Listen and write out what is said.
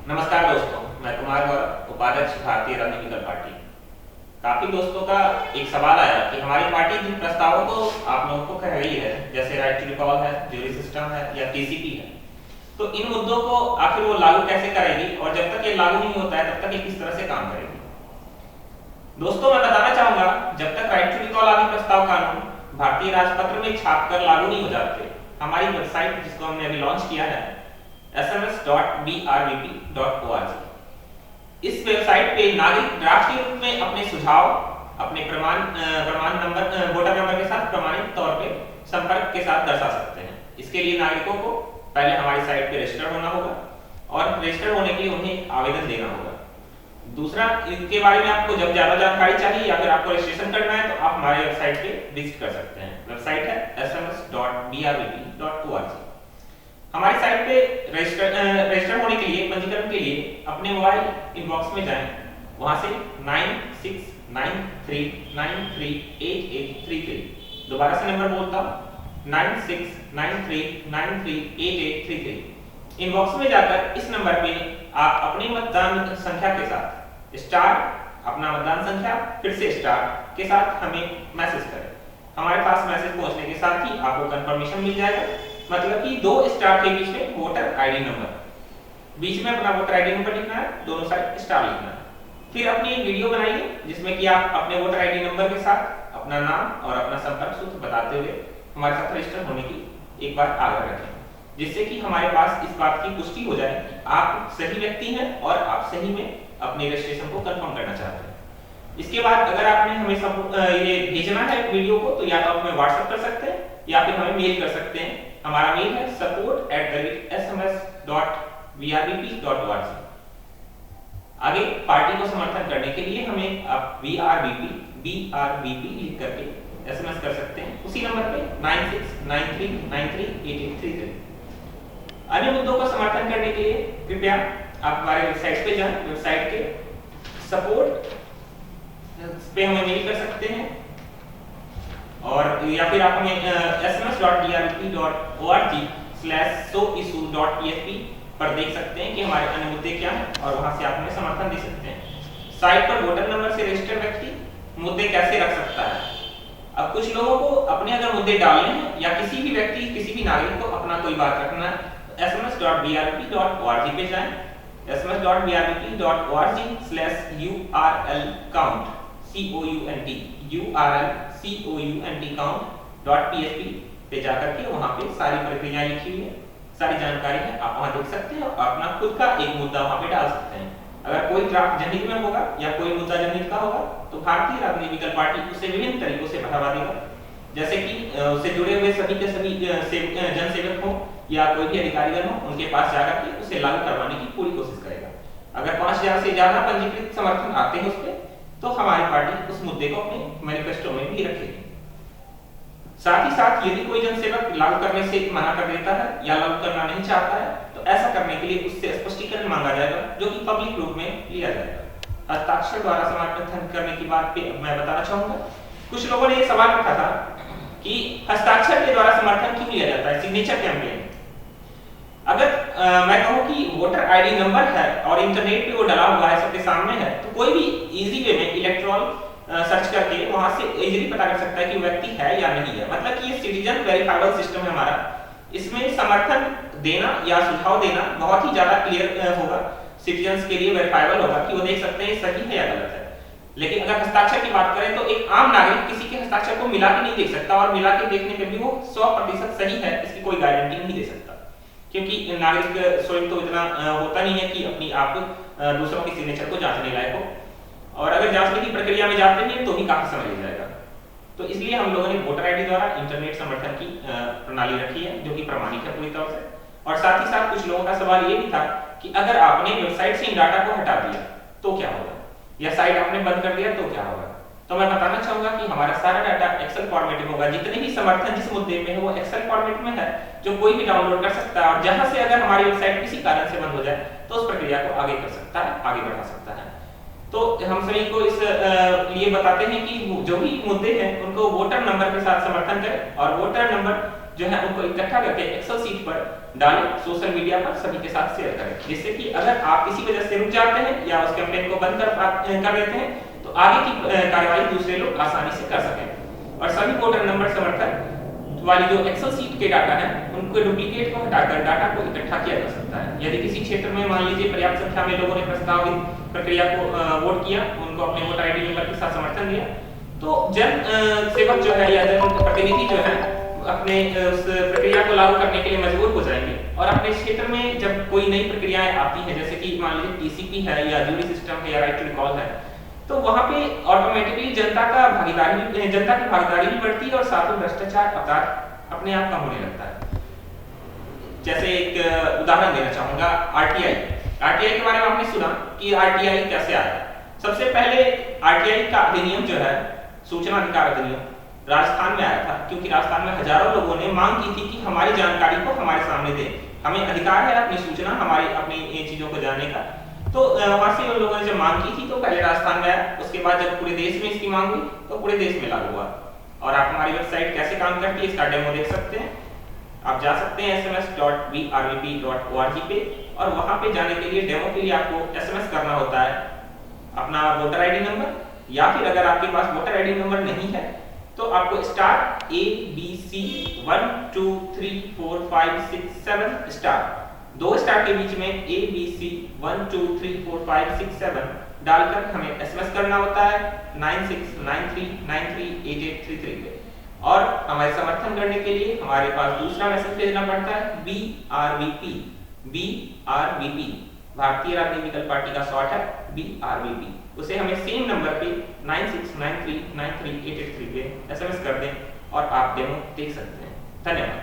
नमस्कार दोस्तों, मैं कुमार गौरव, उपाध्यक्ष भारतीय रणनीतिकल पार्टी। काफी दोस्तों का एक सवाल आया कि हमारी पार्टी जिन प्रस्तावों को आप लोगों को कह रही है, जैसे राइट टू रिकॉल है, ज्यूरी सिस्टम है या टीसीपी है, तो इन मुद्दों को आखिर वो लागू कैसे करेगी और जब तक ये लागू नहीं होता है तब तक ये किस तरह से काम करेगी। दोस्तों, मैं बताना चाहूंगा, जब तक राइट टू रिकॉल आदि प्रस्ताव कानून भारतीय राजपत्र में छापकर लागू नहीं हो जाते, हमारी वेबसाइट जिसको हमने अभी लॉन्च किया है sms.brbp.org, इस वेबसाइट पे नागरिक ड्राफ्ट के रूप में अपने सुझाव अपने प्रमाण नंबर वोटर नंबर के साथ प्रमाणित तौर पे संपर्क के साथ दर्शा सकते हैं। इसके लिए नागरिकों को पहले हमारी साइट पे रजिस्टर होना होगा और रजिस्टर होने के लिए उन्हें आवेदन देना होगा। दूसरा, इनके बारे में आपको जब ज्यादा जानकारी चाहिए या फिर आपको रजिस्ट्रेशन करना है तो आप हमारे वेबसाइट पे विजिट कर सकते हैं। वेबसाइट है sms.brbp.org। हमारी साइट पे रजिस्टर होने के लिए, पंजीकरण के लिए अपने मोबाइल इनबॉक्स में जाएं, वहां से 9693938833, दोबारा से नंबर बोलता हूं 9693938833, इनबॉक्स में जाकर इस नंबर पे आप अपनी मतदान संख्या के साथ स्टार, अपना मतदान संख्या फिर से स्टार के साथ हमें मैसेज करें। हमारे पास मैसेज पहुंचने के साथ ही आपको कंफर्मेशन मिल जाएगा, मतलब कि 2 स्टार के बीच में वोटर आईडी नंबर, बीच में अपना वोटर आईडी नंबर लिखना है, दोनों साइड स्टार लिखना है। फिर अपनी एक वीडियो बनाइए जिसमें कि आप अपने वोटर आईडी नंबर के साथ अपना नाम और अपना संपर्क सूत्र बताते हुए हमारे साथ रजिस्टर होने की एक बार आग्रह रखें, जिससे कि हमारे पास इस बात की पुष्टि हो जाए कि आप सही व्यक्ति हैं और आप सही में अपने रजिस्ट्रेशन को कंफर्म करना चाहते हैं। इसके बाद अगर आपने हमें ये भेजना है वीडियो को, तो या तो आप हमें व्हाट्सएप कर सकते हैं या फिर हमें मेल कर सकते हैं। हमारा मेल है support@sms.brbp.org। आगे पार्टी को समर्थन करने के लिए हमें आप BRBP लिख करके एसएमएस कर सकते हैं उसी नंबर पे 9693938833। अन्य मुद्दों का समर्थन करने के लिए कृपया आप हमारे वेबसाइट पे जाएं, वेबसाइट के सपोर्ट पे हमें मेल कर सकते हैं और या फिर आप हमें sms.brbp.org/soissue.php पर देख सकते हैं कि हमारे अन्य मुद्दे क्या हैं और वहां से आप हमें समर्थन दे सकते हैं। साइट पर वोटर नंबर से रजिस्टर्ड व्यक्ति मुद्दे कैसे रख सकता है। अब कुछ लोगों को अपने अगर मुद्दे डालने हैं या किसी भी व्यक्ति, किसी भी नागरिक को अपना कोई बात रखना है, sms.brbp.org पे जाएं, sms.brbp.org/count पे जाकर के वहां पे सारी प्रक्रिया लिखी हुई है, सारी जानकारी है, आप वहां देख सकते हैं और अपना खुद का एक मुद्दा वहां पे डाल सकते हैं। अगर कोई ड्राफ्ट जनहित में होगा या कोई मुद्दा जनहित का होगा तो भारतीय रणनीतिकल पार्टी उसे विभिन्न तरीकों से बढ़ावा देगा, जैसे कि उससे जुड़े हुए सभी के सभी जनसेवक हो या कोई भी अधिकारीगण हो, उनके पास जाकर के उसे लागू करवाने की पूरी कोशिश करेगा। अगर 5000 से ज्यादा पंजीकृत समर्थन आते हैं उस पे, तो हमारी पार्टी उस मुद्दे को अपने मैनिफेस्टो में भी रखेगी। साथ ही साथ यदि कोई जनसेवक लागू करने से मना कर देता है या लागू करना नहीं चाहता है, तो ऐसा करने के लिए उससे स्पष्टीकरण मांगा जाएगा, जो कि पब्लिक रूप में लिया जाएगा। हस्ताक्षर द्वारा समर्थन करने की बात पे मैं बताना चाहूंगा, कुछ लोगों ने ये सवाल रखा था कि हस्ताक्षर के द्वारा समर्थन क्यों लिया जाता है, सिग्नेचर कैंपेन। अगर मैं कहूं कि वोटर आईडी नंबर है और इंटरनेट पे वो डला हुआ है, सबके सामने है, तो कोई भी इजी वे में इलेक्ट्रॉन सर्च करके वहां से इजीली पता कर सकता है कि व्यक्ति है या नहीं है। मतलब कि ये सिटीजन वेरिफाइबल सिस्टम है हमारा, इसमें समर्थन देना या सुझाव देना बहुत ही ज्यादा क्लियर होगा, सिटीजन्स के लिए वेरिफाइबल होगा कि वो देख सकते हैं सही है या गलत है। लेकिन अगर हस्ताक्षर की बात करें तो एक आम नागरिक किसी के हस्ताक्षर को मिला के नहीं देख सकता और मिला के देखने पे भी वो 100% सही है इसकी कोई गारंटी नहीं दे सकता, क्योंकि नागरिक स्वयं तो इतना होता नहीं है कि अपनी आप दूसरों के सिग्नेचर को जांचने लायक हो, और अगर जांचने की प्रक्रिया में जाते हैं तो भी काफी समय लग जाएगा। तो इसलिए हम लोगों ने वोटर आईडी द्वारा इंटरनेट समर्थन की प्रणाली रखी है, जो कि प्रमाणित है पूरी तरह से। और साथ ही साथ कुछ लोगों का सवाल ये भी था कि अगर आपने वेबसाइट से इन डाटा को हटा दिया तो क्या होगा, या साइट आपने बंद कर दिया तो क्या होगा। तो मैं बताना चाहूंगा कि हमारा सारा डाटा एक्सेल फॉर्मेट में होगा, जितने भी समर्थन जिस मुद्दे में है वो एक्सेल फॉर्मेट में है, जो कोई भी डाउनलोड कर सकता है, और जहां से अगर हमारी वेबसाइट किसी कारण से बंद हो जाए तो उस प्रक्रिया को आगे कर सकता है, आगे बढ़ा सकता है। तो हम सभी को इस लिए बताते हैं कि जो भी मुद्दे हैं उनको वोटर नंबर के साथ समर्थन करें, और वोटर नंबर जो है उनको इकट्ठा करके एक्सेल शीट पर डालें, सोशल मीडिया पर सभी के साथ शेयर करें, जिससे कि अगर आप किसी वजह से रुक जाते हैं या उस कैंपेन को बंद कर देते हैं तो आगे की कार्रवाई दूसरे लोग आसानी से कर सकें। और सभी वोटर नंबर समर्थन वाली जो एक्सेल शीट के डाटा है उनको डुप्लीकेट को हटाकर डाटा को इकट्ठा किया जा सकता है। यदि किसी क्षेत्र में मान लीजिए पर्याप्त संख्या में लोगों ने प्रस्तावित प्रक्रिया को वोट किया, उनको अपने वोटर आईडी नंबर के साथ समर्थन दिया, तो जन सेवक जो है या जन प्रतिनिधि जो है अपने उस प्रक्रिया को लागू करने के लिए मजबूर हो जाएंगे और अपने क्षेत्र में जब कोई नई प्रक्रियाएं आती हैं, जैसे कि मान लीजिए टीसीपी है या जूरी सिस्टम है या राइट टू रिकॉल है, तो वहां पे ऑटोमेटिकली जनता की भागीदारी भी बढ़ती है और साथ में भ्रष्टाचार अपराध अपने आप कम होने लगता है। जैसे एक उदाहरण देना चाहूंगा, आरटीआई के बारे में आपने सुना कि आरटीआई कैसे आया। सबसे पहले आरटीआई का अधिनियम जो है, सूचना अधिकार अधिनियम, राजस्थान में आया था, क्योंकि राजस्थान में हजारों लोगों ने मांग की थी कि हमारी जानकारी को हमारे सामने दें, हमें अधिकार है अपनी सूचना, हमारी अपनी चीजों को जानने का। तो वहां से उन लोगों ने जब मांग की थी तो पहले राजस्थान में आया, उसके बाद जब पूरे देश में इसकी मांग हुई तो पूरे देश में लागू हुआ। और आप हमारी वेबसाइट कैसे काम करती है इसका डेमो देख सकते हैं। आप जा सकते हैं sms.brvp.org पे और वहां पे जाने के लिए डेमो के लिए आपको एसएमएस करना होता है अपना वोटर आईडी नंबर, या फिर अगर आपके पास वोटर आईडी नंबर नहीं है तो आपको स्टार ABC 1 2 3 4 5 6 7 स्टार, 2 स्टार के बीच में ABC 1 2 3 4 5 6 7 डालकर हमें एसएमएस करना होता है 9693938833 पे। और हमारे समर्थन करने के लिए हमारे पास दूसरा मैसेज भेजना पड़ता है BRVP, भारतीय राजनीतिक पार्टी का शॉर्ट है BRVP। उसे हमें सेम नंबर पे 9693938833 पे एसएमएस कर दें और आप डेमो देख सकते हैं। धन्यवाद।